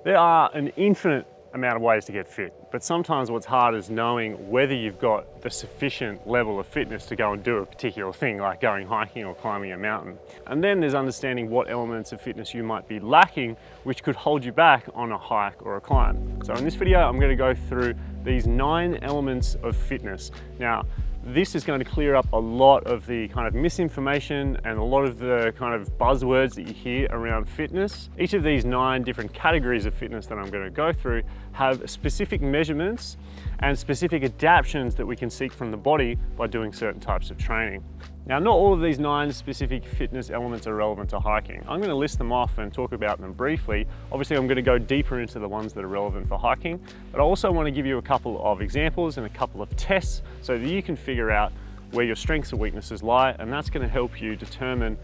There are an infinite amount of ways to get fit, but sometimes what's hard is knowing whether you've got the sufficient level of fitness to go and do a particular thing, like going hiking or climbing a mountain. And then there's understanding what elements of fitness you might be lacking, which could hold you back on a hike or a climb. So in this video, I'm going to go through these 9 elements of fitness. Now, this is going to clear up a lot of the kind of misinformation and a lot of the kind of buzzwords that you hear around fitness. Each of these 9 different categories of fitness that I'm going to go through have specific measurements and specific adaptions that we can seek from the body by doing certain types of training. Now, not all of these 9 specific fitness elements are relevant to hiking. I'm going to list them off and talk about them briefly. Obviously, I'm going to go deeper into the ones that are relevant for hiking, but I also want to give you a couple of examples and a couple of tests so that you can figure out where your strengths and weaknesses lie, and that's going to help you determine,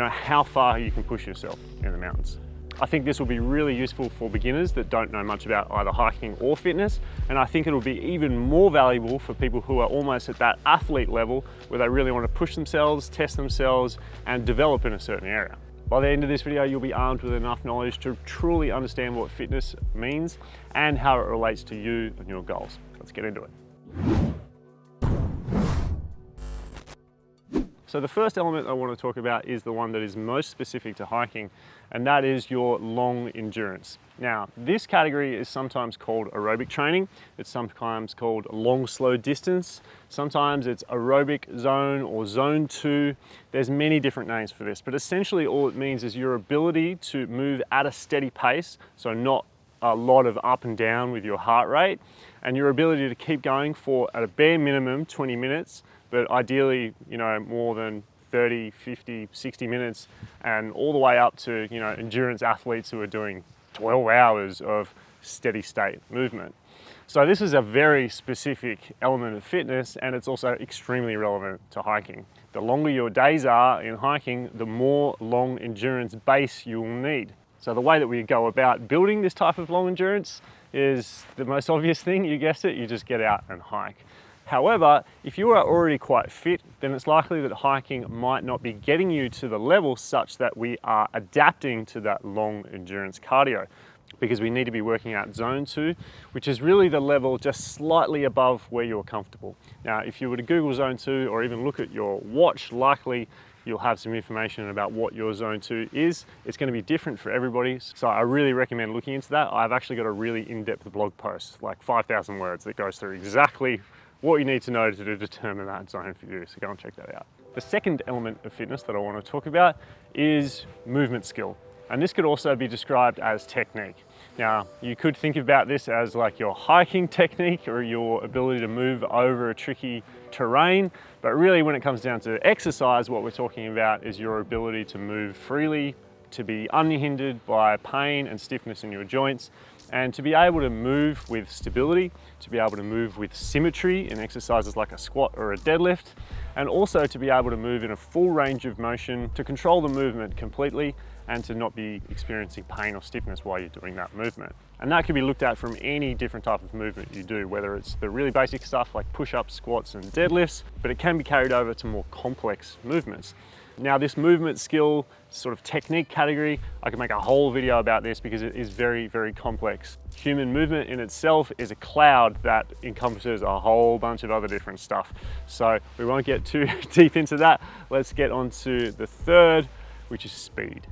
how far you can push yourself in the mountains. I think this will be really useful for beginners that don't know much about either hiking or fitness, and I think it'll be even more valuable for people who are almost at that athlete level where they really want to push themselves, test themselves, and develop in a certain area. By the end of this video, you'll be armed with enough knowledge to truly understand what fitness means and how it relates to you and your goals. Let's get into it. So the first element I want to talk about is the one that is most specific to hiking, and that is your long endurance. Now, this category is sometimes called aerobic training. It's sometimes called long slow distance. Sometimes it's aerobic zone or zone 2. There's many different names for this, but essentially all it means is your ability to move at a steady pace, so not a lot of up and down with your heart rate, and your ability to keep going for, at a bare minimum, 20 minutes, but ideally, more than 30, 50, 60 minutes, and all the way up to, endurance athletes who are doing 12 hours of steady state movement. So this is a very specific element of fitness, and it's also extremely relevant to hiking. The longer your days are in hiking, the more long endurance base you will need. So the way that we go about building this type of long endurance is the most obvious thing, you guessed it, you just get out and hike. However, if you are already quite fit, then it's likely that hiking might not be getting you to the level such that we are adapting to that long endurance cardio, because we need to be working out zone 2, which is really the level just slightly above where you're comfortable. Now, if you were to Google zone 2 or even look at your watch, likely you'll have some information about what your zone 2 is. It's going to be different for everybody, so I really recommend looking into that. I've actually got a really in-depth blog post, like 5,000 words, that goes through exactly what you need to know to determine that zone for you, so go and check that out. The second element of fitness that I want to talk about is movement skill, and this could also be described as technique. Now, you could think about this as like your hiking technique or your ability to move over a tricky terrain, but really when it comes down to exercise, what we're talking about is your ability to move freely, to be unhindered by pain and stiffness in your joints, and to be able to move with stability, to be able to move with symmetry in exercises like a squat or a deadlift, and also to be able to move in a full range of motion, to control the movement completely and to not be experiencing pain or stiffness while you're doing that movement. And that can be looked at from any different type of movement you do, whether it's the really basic stuff like push-ups, squats and deadlifts, but it can be carried over to more complex movements. Now, this movement skill sort of technique category, I can make a whole video about this because it is very, very complex. Human movement in itself is a cloud that encompasses a whole bunch of other different stuff. So we won't get too deep into that. Let's get on to the third, which is speed.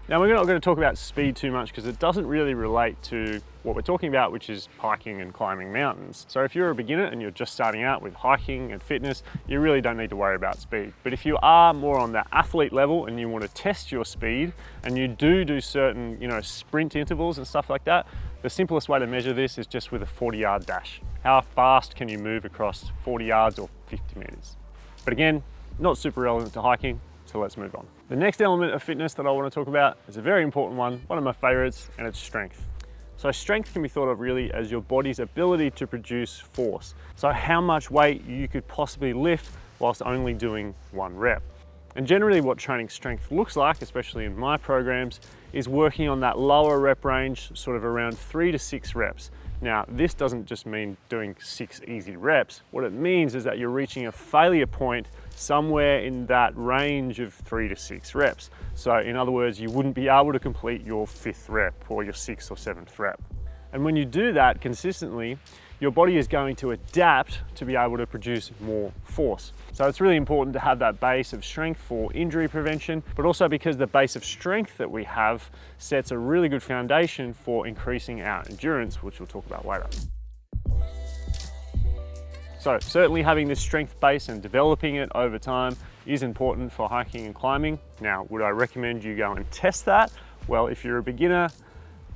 Now, we're not going to talk about speed too much because it doesn't really relate to what we're talking about, which is hiking and climbing mountains. So if you're a beginner and you're just starting out with hiking and fitness, you really don't need to worry about speed. But if you are more on the athlete level and you want to test your speed and you do certain, sprint intervals and stuff like that, the simplest way to measure this is just with a 40-yard dash. How fast can you move across 40 yards or 50 meters? But again, not super relevant to hiking, so let's move on. The next element of fitness that I want to talk about is a very important one of my favorites, and it's strength. So strength can be thought of really as your body's ability to produce force. So how much weight you could possibly lift whilst only doing 1 rep. And generally what training strength looks like, especially in my programs, is working on that lower rep range, sort of around 3 to 6 reps. Now, this doesn't just mean doing 6 easy reps. What it means is that you're reaching a failure point somewhere in that range of 3 to 6 reps. So in other words, you wouldn't be able to complete your 5th rep or your 6th or 7th rep. And when you do that consistently, your body is going to adapt to be able to produce more force. So it's really important to have that base of strength for injury prevention, but also because the base of strength that we have sets a really good foundation for increasing our endurance, which we'll talk about later. So certainly having this strength base and developing it over time is important for hiking and climbing. Now, would I recommend you go and test that? Well, if you're a beginner,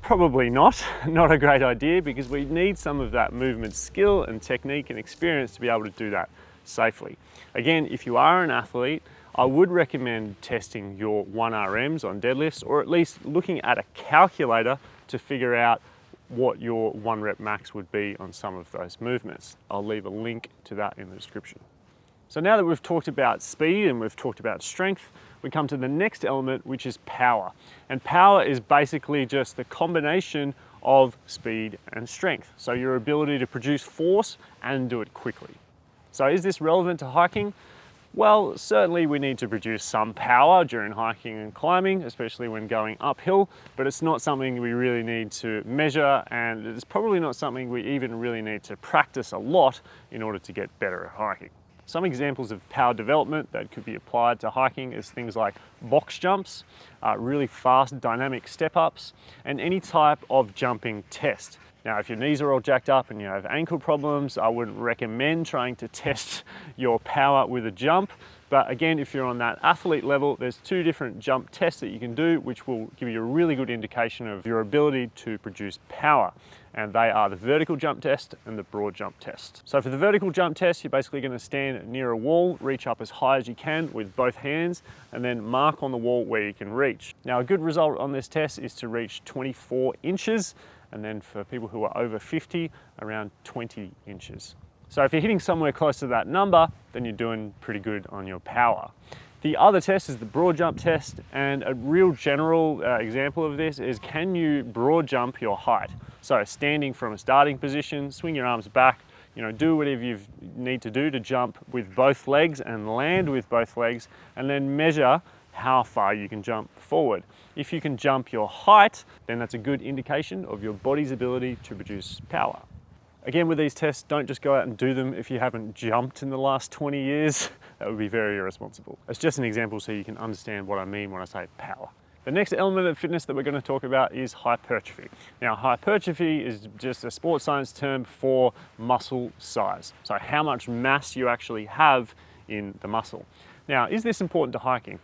probably not a great idea, because we need some of that movement skill and technique and experience to be able to do that safely. Again, if you are an athlete, I would recommend testing your 1RMs on deadlifts, or at least looking at a calculator to figure out what your 1 rep max would be on some of those movements. I'll leave a link to that in the description. So now that we've talked about speed and we've talked about strength, we come to the next element, which is power. And power is basically just the combination of speed and strength. So your ability to produce force and do it quickly. So is this relevant to hiking? Well, certainly we need to produce some power during hiking and climbing, especially when going uphill, but it's not something we really need to measure, and it's probably not something we even really need to practice a lot in order to get better at hiking. Some examples of power development that could be applied to hiking is things like box jumps, really fast dynamic step-ups, and any type of jumping test. Now, if your knees are all jacked up and you have ankle problems, I wouldn't recommend trying to test your power with a jump. But again, if you're on that athlete level, there's 2 different jump tests that you can do, which will give you a really good indication of your ability to produce power. And they are the vertical jump test and the broad jump test. So for the vertical jump test, you're basically going to stand near a wall, reach up as high as you can with both hands, and then mark on the wall where you can reach. Now, a good result on this test is to reach 24 inches. And then for people who are over 50, around 20 inches. So if you're hitting somewhere close to that number, then you're doing pretty good on your power. The other test is the broad jump test, and a real general example of this is, can you broad jump your height? So standing from a starting position, swing your arms back, do whatever you need to do to jump with both legs and land with both legs, and then measure how far you can jump forward. If you can jump your height, then that's a good indication of your body's ability to produce power. Again, with these tests, don't just go out and do them if you haven't jumped in the last 20 years. That would be very irresponsible. It's just an example so you can understand what I mean when I say power. The next element of fitness that we're going to talk about is hypertrophy. Now, hypertrophy is just a sports science term for muscle size. So how much mass you actually have in the muscle. Now, is this important to hiking?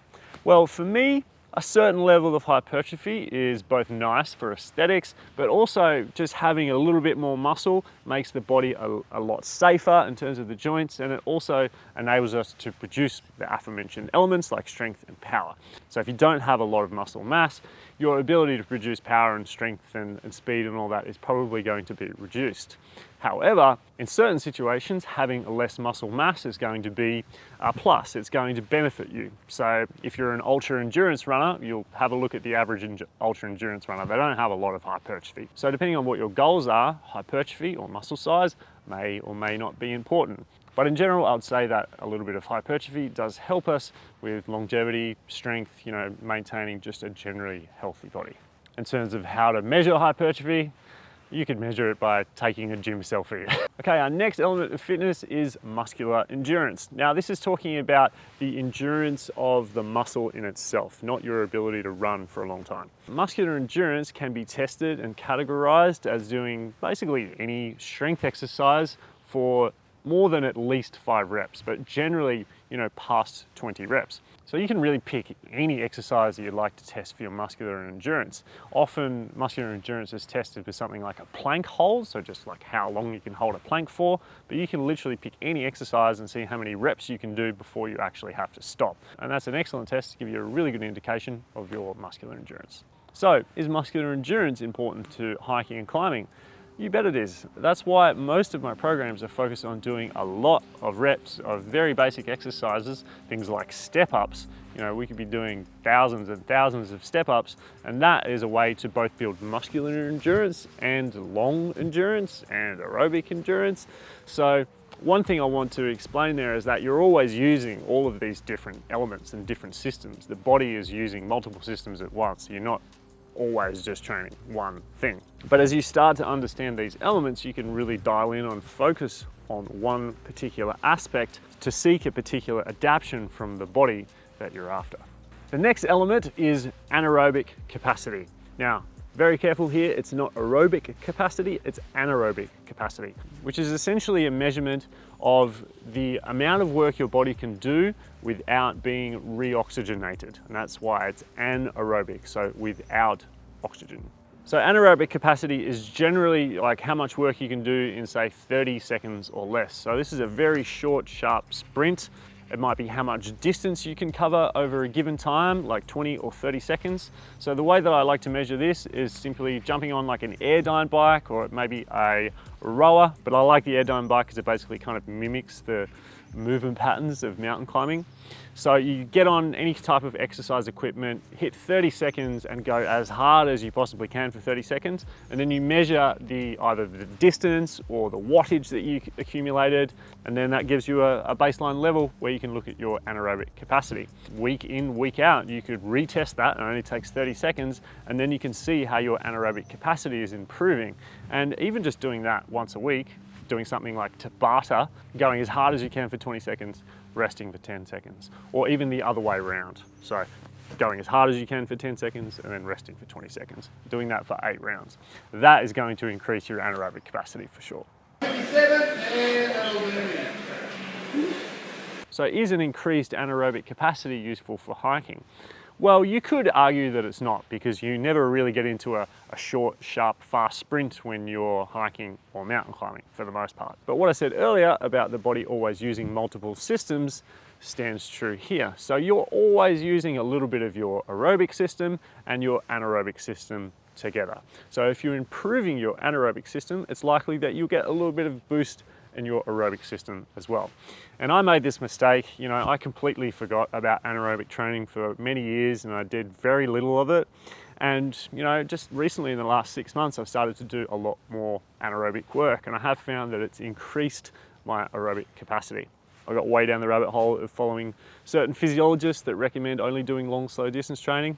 Well, for me, a certain level of hypertrophy is both nice for aesthetics, but also just having a little bit more muscle makes the body a lot safer in terms of the joints, and it also enables us to produce the aforementioned elements like strength and power. So if you don't have a lot of muscle mass, your ability to produce power and strength and speed and all that is probably going to be reduced. However, in certain situations, having less muscle mass is going to be a plus. It's going to benefit you. So if you're an ultra endurance runner, you'll have a look at the average ultra endurance runner. They don't have a lot of hypertrophy. So depending on what your goals are, hypertrophy or muscle size may or may not be important. But in general, I would say that a little bit of hypertrophy does help us with longevity, strength, maintaining just a generally healthy body. In terms of how to measure hypertrophy, you could measure it by taking a gym selfie. Okay, our next element of fitness is muscular endurance. Now, this is talking about the endurance of the muscle in itself, not your ability to run for a long time. Muscular endurance can be tested and categorized as doing basically any strength exercise for more than at least 5 reps, but generally, past 20 reps. So you can really pick any exercise that you'd like to test for your muscular endurance. Often muscular endurance is tested with something like a plank hold, so just like how long you can hold a plank for, but you can literally pick any exercise and see how many reps you can do before you actually have to stop. And that's an excellent test to give you a really good indication of your muscular endurance. So is muscular endurance important to hiking and climbing? You bet it is. That's why most of my programs are focused on doing a lot of reps of very basic exercises, things like step-ups. You know, we could be doing thousands and thousands of step-ups, and that is a way to both build muscular endurance and long endurance and aerobic endurance. So one thing I want to explain there is that you're always using all of these different elements and different systems. The body is using multiple systems at once. You're not always just training one thing. But as you start to understand these elements, you can really dial in on focus on one particular aspect to seek a particular adaptation from the body that you're after. The next element is anaerobic capacity. Now, very careful here, it's not aerobic capacity, it's anaerobic capacity, which is essentially a measurement of the amount of work your body can do without being re-oxygenated. And that's why it's anaerobic, so without oxygen. So anaerobic capacity is generally like how much work you can do in, say, 30 seconds or less. So this is a very short, sharp sprint. It might be how much distance you can cover over a given time, like 20 or 30 seconds. So the way that I like to measure this is simply jumping on like an airdyne bike or maybe a rower, but I like the airdyne bike because it basically kind of mimics the movement patterns of mountain climbing. So you get on any type of exercise equipment, hit 30 seconds and go as hard as you possibly can for 30 seconds. And then you measure either the distance or the wattage that you accumulated. And then that gives you a baseline level where you can look at your anaerobic capacity. Week in, week out, you could retest that. It only takes 30 seconds. And then you can see how your anaerobic capacity is improving. And even just doing that once a week, doing something like Tabata, going as hard as you can for 20 seconds, resting for 10 seconds, or even the other way around. So going as hard as you can for 10 seconds and then resting for 20 seconds, doing that for 8 rounds. That is going to increase your anaerobic capacity for sure. So is an increased anaerobic capacity useful for hiking? Well, you could argue that it's not, because you never really get into a short, sharp, fast sprint when you're hiking or mountain climbing for the most part. But what I said earlier about the body always using multiple systems stands true here. So you're always using a little bit of your aerobic system and your anaerobic system together. So if you're improving your anaerobic system, it's likely that you'll get a little bit of boost in your aerobic system as well. And I made this mistake, you know, I completely forgot about anaerobic training for many years and I did very little of it. And, you know, just recently in the last 6 months, I've started to do a lot more anaerobic work and I have found that it's increased my aerobic capacity. I got way down the rabbit hole of following certain physiologists that recommend only doing long, slow distance training.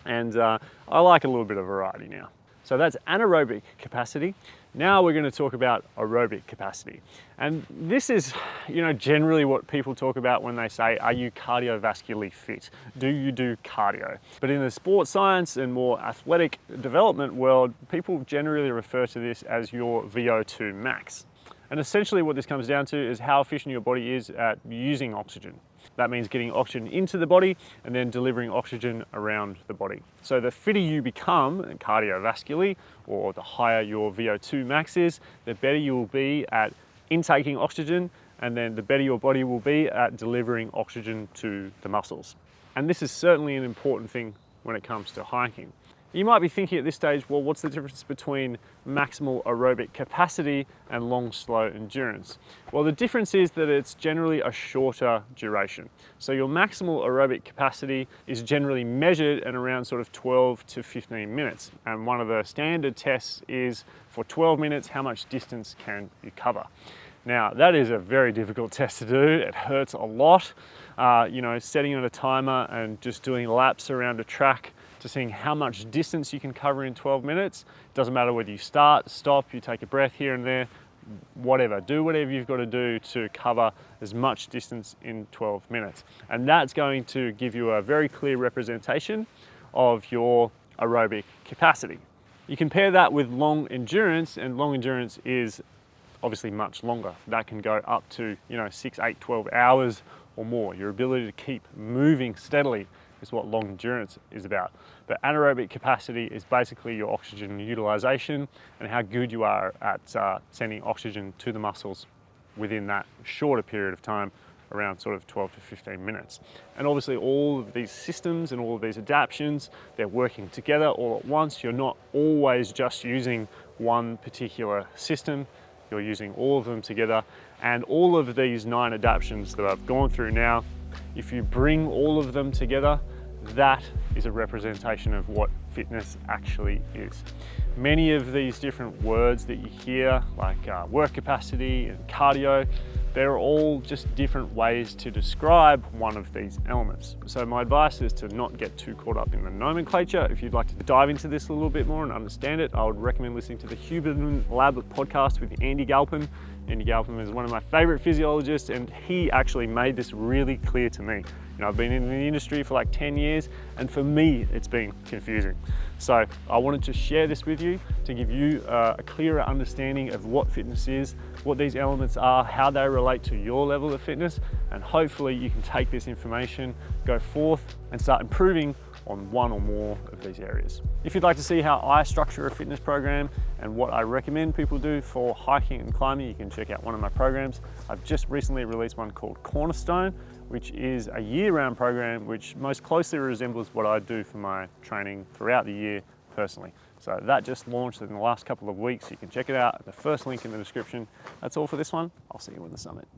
And I like a little bit of variety now. So that's anaerobic capacity. Now we're going to talk about aerobic capacity. And this is, you know, generally what people talk about when they say, are you cardiovascularly fit? Do you do cardio? But in the sports science and more athletic development world, people generally refer to this as your VO2 max. And essentially what this comes down to is how efficient your body is at using oxygen. That means getting oxygen into the body and then delivering oxygen around the body. So the fitter you become cardiovascularly, or the higher your VO2 max is, the better you will be at intaking oxygen, and then the better your body will be at delivering oxygen to the muscles. And this is certainly an important thing when it comes to hiking. You might be thinking at this stage, well, what's the difference between maximal aerobic capacity and long, slow endurance? Well, the difference is that it's generally a shorter duration. So your maximal aerobic capacity is generally measured at around sort of 12 to 15 minutes. And one of the standard tests is for 12 minutes, how much distance can you cover? Now, that is a very difficult test to do. It hurts a lot. You know, setting on a timer and just doing laps around a track to seeing how much distance you can cover in 12 minutes. It doesn't matter whether you start, stop, you take a breath here and there, whatever. Do whatever you've got to do to cover as much distance in 12 minutes. And that's going to give you a very clear representation of your aerobic capacity. You compare that with long endurance, and long endurance is obviously much longer. That can go up to, 6, 8, 12 hours or more. Your ability to keep moving steadily is what long endurance is about. But anaerobic capacity is basically your oxygen utilization and how good you are at sending oxygen to the muscles within that shorter period of time around sort of 12 to 15 minutes. And obviously all of these systems and all of these adaptions, they're working together all at once. You're not always just using one particular system, you're using all of them together. And all of these 9 adaptions that I've gone through now, if you bring all of them together, that is a representation of what fitness actually is. Many of these different words that you hear, like work capacity and cardio, they're all just different ways to describe one of these elements. So my advice is to not get too caught up in the nomenclature. If you'd like to dive into this a little bit more and understand it, I would recommend listening to the Huberman Lab podcast with Andy Galpin. Andy Galpin is one of my favorite physiologists, and he actually made this really clear to me. You know, I've been in the industry for like 10 years, and for me, it's been confusing. So I wanted to share this with you to give you a clearer understanding of what fitness is, what these elements are, how they relate to your level of fitness, and hopefully you can take this information, go forth and start improving on one or more of these areas. If you'd like to see how I structure a fitness program and what I recommend people do for hiking and climbing, you can check out one of my programs. I've just recently released one called Cornerstone, which is a year-round program which most closely resembles what I do for my training throughout the year personally. So that just launched in the last couple of weeks. You can check it out at the first link in the description. That's all for this one. I'll see you in the summit.